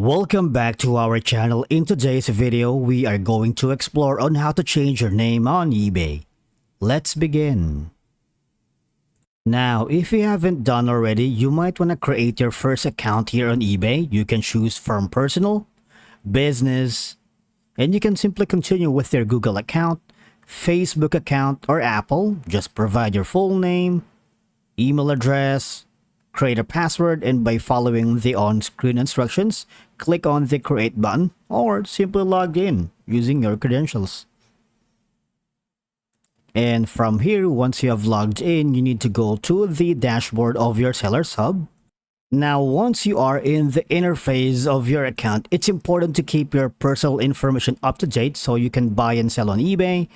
Welcome back to our channel. In today's video, we are going to explore on how to change your name on eBay. Let's begin. Now, if you haven't done already, you might want to create your first account here on eBay. You can choose from personal, business, and you can simply continue with your Google account, Facebook account, or Apple. Just provide your full name, email address, create a password, and by following the on-screen instructions, click on the create button or simply log in using your credentials. And from here, once you have logged in, you need to go to the dashboard of your Sellers Hub. Now, once you are in the interface of your account, it's important to keep your personal information up to date so you can buy and sell on eBay.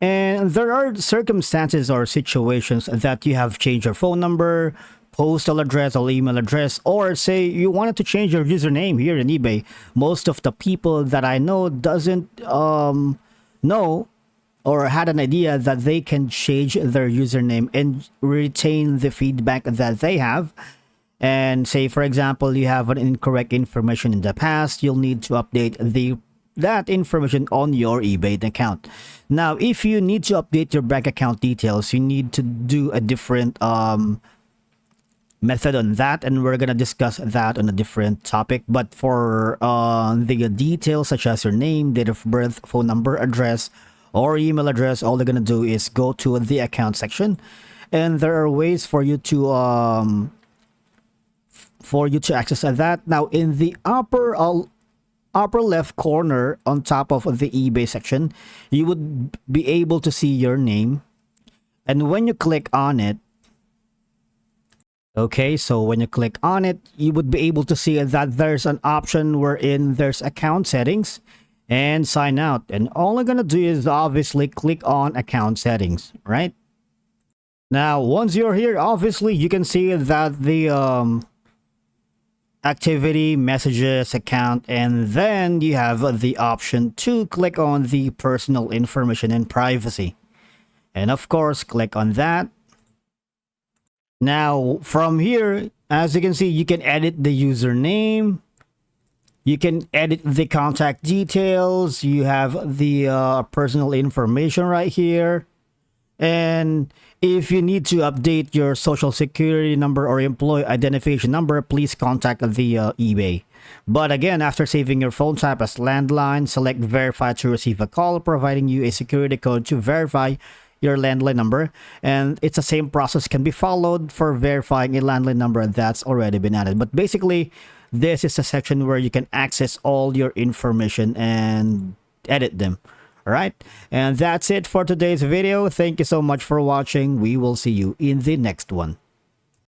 And there are circumstances or situations that you have changed your phone number, postal address or email address, or say you wanted to change your username here in eBay. Most of the people that I know doesn't know or had an idea that they can change their username and retain the feedback that they have. And say, for example, you have an incorrect information in the past, you'll need to update that information on your eBay account. Now, if you need to update your bank account details, you need to do a different method on that, and we're gonna discuss that on a different topic. But for the details such as your name, date of birth, phone number, address, or email address, all you're gonna do is go to the account section, and there are ways for you to access that. Now, in the upper left corner on top of the eBay section, you would be able to see your name, and when you click on it, okay, so when you click on it, you would be able to see that there's an option wherein there's account settings and sign out. And all I'm gonna do is obviously click on account settings, right? Now, once you're here, obviously you can see that the activity, messages, account, and then you have the option to click on the personal information and privacy. And of course, click on that. Now, from here, as you can see, you can edit the username. You can edit the contact details. You have the personal information right here. And if you need to update your social security number or employee identification number, please contact the eBay. But again, after saving your phone type as landline, select verify to receive a call, providing you a security code to verify your landline number, and it's the same process can be followed for verifying a landline number that's already been added. But basically, this is a section where you can access all your information and edit them. All right, and that's it for today's video. Thank you so much for watching. We will see you in the next one.